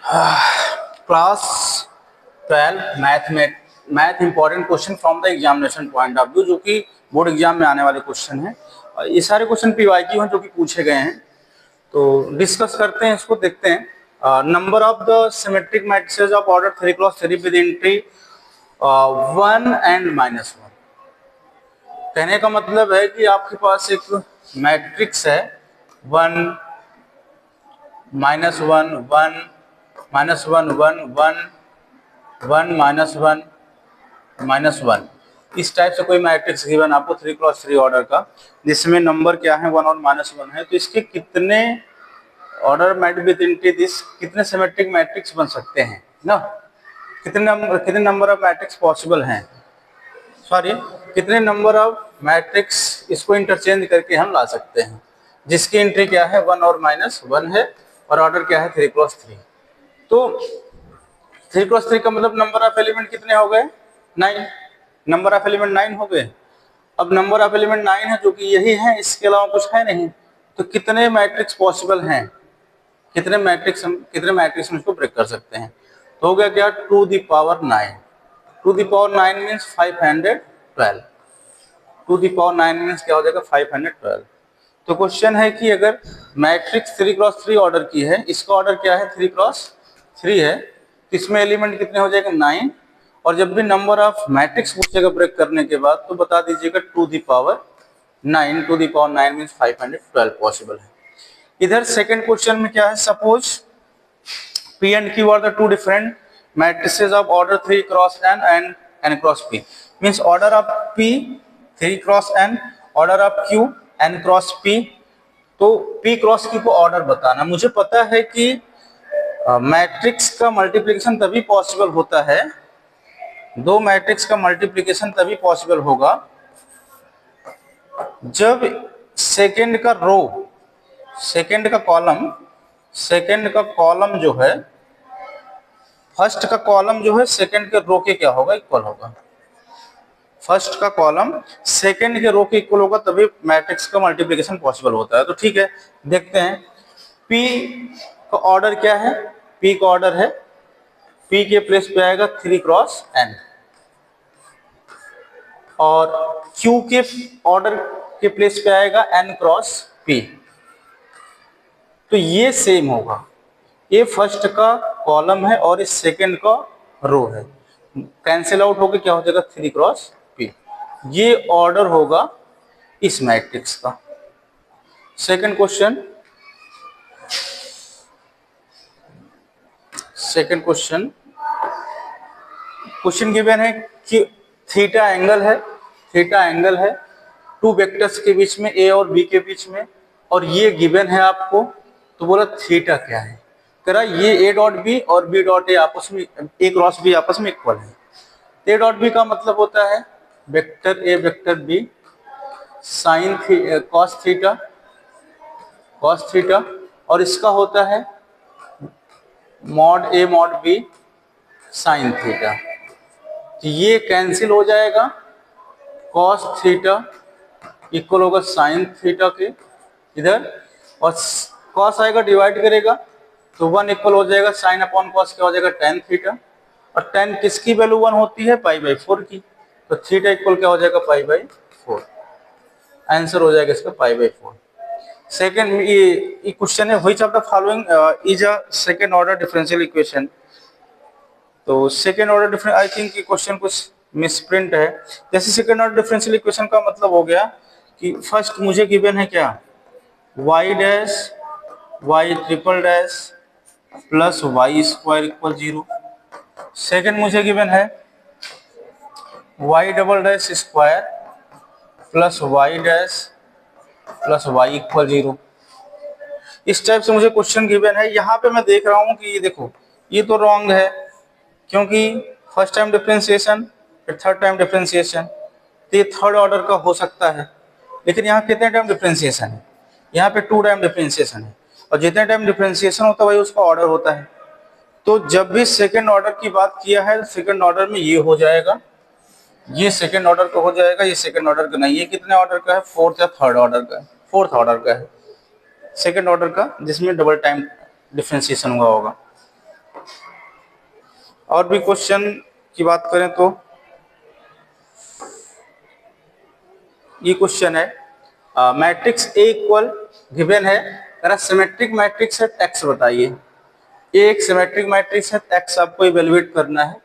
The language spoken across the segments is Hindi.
Class 12 math important question from the examination point of view, जो कि बोर्ड एग्जाम में आने वाले क्वेश्चन हैं। और ये सारे क्वेश्चन पीवाईक्यू हैं जो कि पूछे गए हैं, तो डिस्कस करते हैं, इसको देखते हैं। Number of the symmetric matrices of order 3x3 with entry 1 and -1। कहने का मतलब है कि आपके पास एक मैट्रिक्स है 1 -1 1 -1 1 1 1 -1 -1, इस टाइप से कोई मैट्रिक्स गिवन आपको 3x3 ऑर्डर का, जिसमें नंबर क्या है 1 और -1 है। तो इसके कितने ऑर्डर दिस कितने सिमेट्रिक मैट्रिक्स बन सकते हैं ना, कितने नंबर ऑफ मैट्रिक्स पॉसिबल हैं, सॉरी कितने नंबर ऑफ मैट्रिक्स इसको इंटरचेंज करके हम ला सकते हैं, जिसकी एंट्री क्या है 1 और -1 है और ऑर्डर क्या है 3x3। तो 3x3 का मतलब नंबर ऑफ एलिमेंट कितने हो गए 9, नंबर ऑफ एलिमेंट 9 हो गए। अब नंबर ऑफ एलिमेंट 9 है, जो कि यही है, इसके अलावा कुछ है नहीं। तो कितने मैट्रिक्स पॉसिबल हैं, कितने मैट्रिक्स हम इसको ब्रेक कर सकते हैं। तो हो गया क्या 2 the power 9, 2 the power 9 means 512, 2 the power 9 means क्या हो जाएगा 512। तो क्वेश्चन है कि अगर मैट्रिक्स 3x3 ऑर्डर की है, इसका ऑर्डर क्या है 3x3 है, तो इसमें एलिमेंट कितने हो जाएगा 9, और जब भी नंबर ऑफ मैट्रिक्स पूछेगा ब्रेक करने के बाद तो बता दीजिएगा 2 the power 9, 2 the power 9 means 512 possible है। इधर सेकंड क्वेश्चन में क्या है, suppose P and Q are the two different matrices of order 3 cross n and n cross p, means order of P 3 cross n, order of Q n cross p। तो P cross Q को ऑर्डर बताना। मुझे पता है कि मैट्रिक्स का मल्टीप्लिकेशन तभी पॉसिबल होता है, दो मैट्रिक्स का मल्टीप्लिकेशन तभी पॉसिबल होगा जब सेकंड का रो, सेकंड का कॉलम जो है, फर्स्ट का कॉलम जो है सेकंड के रो के क्या होगा इक्वल होगा, फर्स्ट का कॉलम सेकंड के रो के इक्वल होगा, तभी मैट्रिक्स का मल्टीप्लिकेशन पॉसिबल होता है। तो ठीक है, देखते हैं P का ऑर्डर क्या है, P का ऑर्डर है, P के प्लेस पे आएगा 3x n, और Q के ऑर्डर के प्लेस पे आएगा n क्रॉस P। तो ये सेम होगा, ये फर्स्ट का कॉलम है और इस सेकंड का रो है, कैंसिल आउट होकर क्या हो जाएगा 3x P। ये ऑर्डर होगा इस मैट्रिक्स का। सेकंड क्वेश्चन गिवन है कि थीटा एंगल है टू वेक्टर्स के बीच में, A और B के बीच में, और ये गिवन है आपको। तो बोला थीटा क्या है, करा ये A डॉट B और B डॉट A आपस में, A क्रॉस B आपस में इक्वल है। A डॉट B का मतलब होता है vector A vector B sine cos theta, और इसका होता है mod A mod B sine theta. तो ये कैंसिल हो जाएगा, कॉस थीटा इक्वल होगा साइन थीटा के इधर, और कॉस आएगा डिवाइड करेगा तो 1 इक्वल हो जाएगा साइन अपॉन कॉस क्या हो जाएगा tan थीटा, और tan किसकी वैल्यू 1 होती है π/4 की, तो थीटा इक्वल क्या हो जाएगा π/4। आंसर हो जाएगा इसका π/4। सेकंड ये क्वेश्चन है, which of the following is a second order differential equation. तो second order difference, I think ये क्वेश्चन कुछ मिसप्रिंट है। जैसे सेकंड ऑर्डर डिफरेंशियल इक्वेशन का मतलब हो गया कि फर्स्ट मुझे गिवन है क्या y dash y triple dash plus y square equal 0। Second मुझे गिवन है y double dash square plus y dash plus y equal 0। इस टाइप से मुझे क्वेश्चन गिवन है। यहाँ पे मैं देख रहा हूँ कि ये देखो, ये तो रॉन्ग है, क्योंकि फर्स्ट टाइम डिफरेंशिएशन फिर थर्ड टाइम डिफरेंशिएशन, तो ये थर्ड ऑर्डर का हो सकता है। लेकिन यहाँ कितने टाइम डिफरेंशिएशन है, यहाँ पे 2 टाइम डिफरेंशिएशन है, और जितने टाइम डिफरेंशिएशन होता है वही उसका ऑर्डर होता है। तो जब भी सेकंड ऑर्डर की बात किया है, सेकंड ऑर्डर में ये हो जाएगा, ये सेकंड ऑर्डर का हो जाएगा, ये सेकंड ऑर्डर का नहीं। ये कितने ऑर्डर का है, फोर्थ या थर्ड ऑर्डर का है, फोर्थ ऑर्डर का है सेकंड ऑर्डर का, जिसमें डबल टाइम डिफरेंशिएशन हुआ होगा। और भी क्वेश्चन की बात करें तो ये क्वेश्चन है, मैट्रिक्स ए इक्वल गिवन है, अगर सिमेट्रिक मैट्रिक्स है एक्स बताइए। ए एक सिमेट्रिक मैट्रिक्स है, एक्स आपको इवेल्युएट करना है।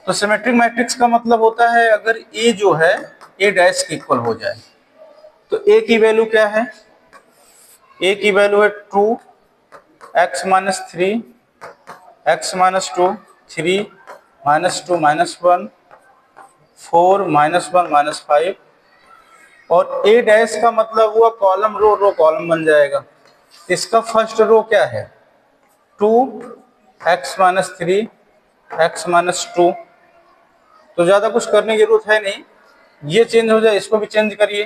तो सिमेट्रिक मैट्रिक्स का मतलब होता है अगर ए जो है ए डैश के इक्वल हो जाए। तो ए की वैल्यू क्या है, ए की वैल्यू है 2 x minus 3 x minus 2 3 minus 2 minus 1 4 minus 1 minus 5। और ए डैश का मतलब हुआ कॉलम रो, रो कॉलम बन जाएगा। इसका फर्स्ट रो क्या है 2 x माइनस 3 x माइनस 2। तो ज्यादा कुछ करने की जरूरत है नहीं, ये चेंज हो जाए, इसको भी चेंज करिए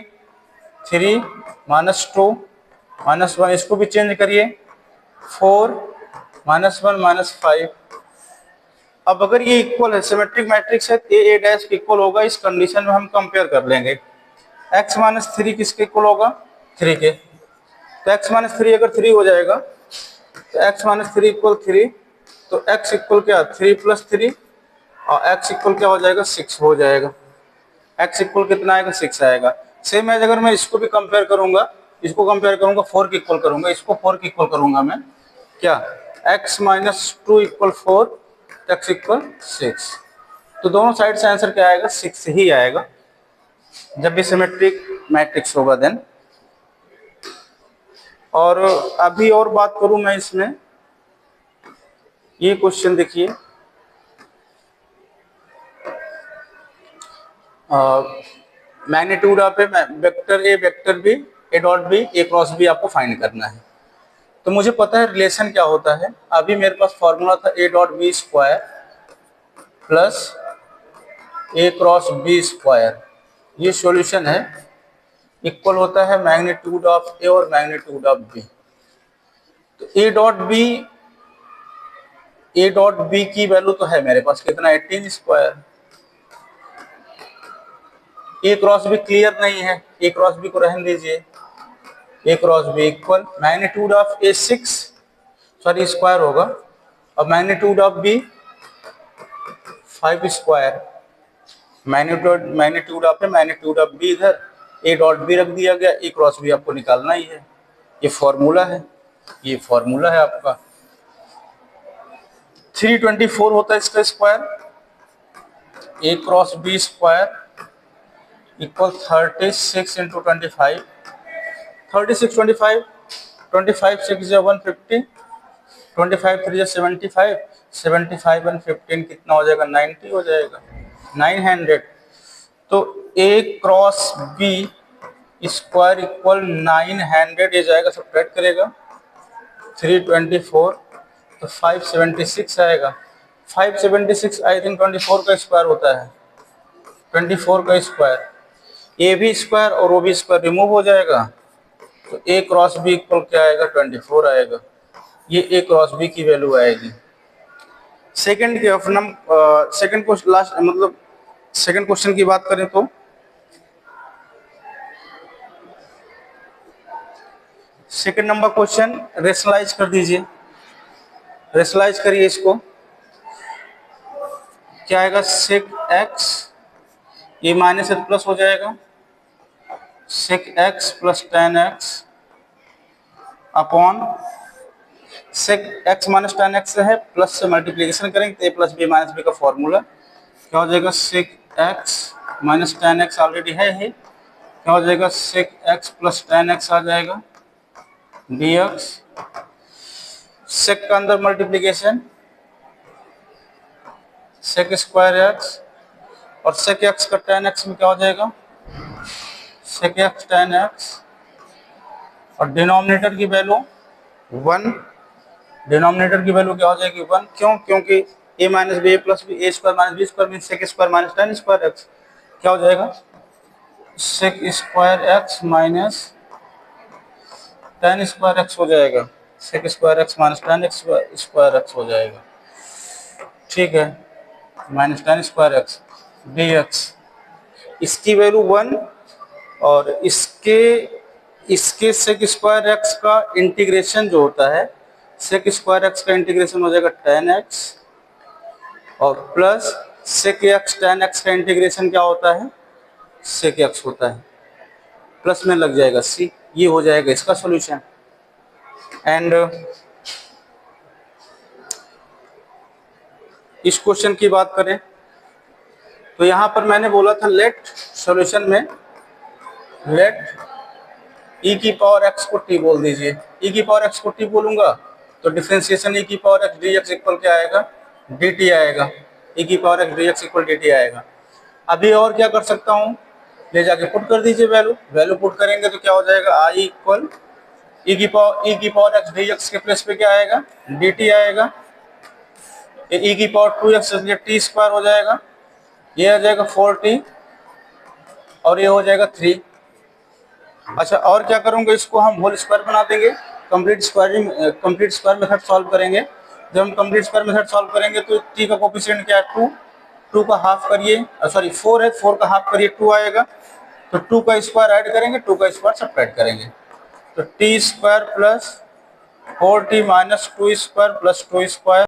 3 माइनस 2 माइनस 1, इसको भी चेंज करिए 4 माइनस 1 माइनस 5। अब अगर ये इक्वल है, सिमेट्रिक मैट्रिक्स है, ए डैश के इक्वल होगा। इस कंडीशन में हम कंपेयर कर लेंगे x माइनस 3 किसके इक्वल होगा 3 के। तो x माइनस 3 अगर 3 हो जाएगा तो x माइनस 3 इक्वल 3, तो x इक्वल क्या 3 प्लस 3 और x इक्वल क्या हो जाएगा 6 हो जाएगा। x इक्वल कितना आएगा 6 आएगा। सेम एज अगर मैं इसको भी कंपेयर करूंगा, इसको कंपेयर करूंगा 4 के इक्वल करूंगा, इसको 4 के इक्वल करूंगा मैं, क्या x minus 2 equal 4 x equal 6। तो दोनों साइड से आंसर क्या आएगा 6 ही आएगा जब भी सिमेट्रिक मैट्रिक्स होगा देन। और अभी और बात करूं मैं इसमें, ये क्वेश्चन देखिए, magnitude of A vector A vector B A dot B A cross B आपको फाइंड करना है। तो मुझे पता है रिलेशन क्या होता है। अभी मेरे पास फॉर्मूला था A dot B square plus A cross B square, ये सॉल्यूशन है, इक्वल होता है मैग्नीट्यूड ऑफ ए और मैग्नीट्यूड ऑफ बी। तो ए डॉट बी की वैल्यू तो है मेरे पास कितना 18 square. A cross B clear नहीं है, ए क्रॉस बी को रहने दीजिए, A cross B equal magnitude of A 6 sorry square होगा और magnitude of B 5 square. Magnitude of B इधर, ए डॉट बी रख दिया गया, ए क्रॉस बी आपको निकालना ही है। ये फॉर्मूला है, ये फॉर्मूला है आपका। 324 होता है इसका square, A cross B square equal 36 into 25, 36 25 25 6 150, 25 3 75, 75 and 15 कितना हो जाएगा 90 हो जाएगा 900। तो ए क्रॉस बी स्क्वायर इक्वल 900, ये जाएगा सब्ट्रैक्ट करेगा 324 तो 576 आएगा। 576 आई थिंक 24 का स्क्वायर होता है, 24 का स्क्वायर, ए भी स्क्वायर और ओ भी स्क्वायर रिमूव हो जाएगा, तो ए क्रॉस बी इक्वल क्या आएगा 24 आएगा। ये ए क्रॉस बी की वैल्यू आएगी। सेकंड के सेकंड क्वेश्चन लास्ट मतलब सेकंड क्वेश्चन की बात करें तो सेकंड नंबर क्वेश्चन रेशनलाइज कर दीजिए, रेशनलाइज करिए इसको, क्या आएगा सेक एक्स, ये माइनस से प्लस हो जाएगा, sec x plus tan x upon sec x minus tan x है, प्लस से मल्टीप्लीकेशन करेंगे तो A plus B minus B का फॉर्मूला क्या हो जाएगा, sec x minus tan x already है ही, क्या हो जाएगा sec x plus tan x आ जाएगा डी एक्स, सेक का अंदर मल्टीप्लीकेशन सेक स्क्वायर एक्स और सेक एक्स का टेन एक्स में क्या हो जाएगा सेक एक्स टेन एक्स, और डिनोमिनेटर की वैल्यू 1, डिनोमिनेटर की वैल्यू क्या हो जाएगी 1, क्यों, क्योंकि A minus B A plus B A square minus B square mean sec square minus tan square x, क्या हो जाएगा sec square x minus tan square x हो जाएगा, sec square x minus tan x square x हो जाएगा, ठीक है, minus tan square x D x, इसकी वैल्यू 1 और इसके सेक स्क्वायर एक्स का इंटीग्रेशन जो होता है, सेक स्क्वायर एक्स का इंटीग्रेशन हो जाएगा टेन एक्स और plus sec x tan x का इंटीग्रेशन क्या होता है, sec x होता है, प्लस में लग जाएगा c, ये हो जाएगा इसका सॉल्यूशन। एंड इस क्वेश्चन की बात करें तो यहाँ पर मैंने बोला था लेट सॉल्यूशन में लेट e की पावर x को t बोल दीजिए। e की पावर x को t बोलूंगा तो डिफरेंशिएशन e की पावर x dx इक्वल क्या आएगा, dt आएगा। e की power x dx equal dt आएगा। अभी और क्या कर सकता हूँ, ले जाके पुट कर दीजिए वैल्यू पुट करेंगे तो क्या हो जाएगा, i इक्वल e की पावर x dx के प्लेस पे क्या आएगा, dt आएगा। e की पावर 2x t स्क्वायर हो जाएगा, ये आ जाएगा 4t और ये हो जाएगा 3। अच्छा और क्या करूंगा, इसको हम होल स्क्वायर बना देंगे, कंप्लीट स्क्वायर मेथड सॉल्व करेंगे। जब हम कंप्लीट स्क्वायर मेथड सॉल्व करेंगे तो t का कोफिशिएंट क्या है 2, 2 का हाफ करिए, सॉरी 4 है, 4 का हाफ करिए 2 आएगा, तो 2 का स्क्वायर ऐड करेंगे, 2 का स्क्वायर सब्ट्रैक्ट करेंगे, तो t square plus 4t minus 2 square plus 2 square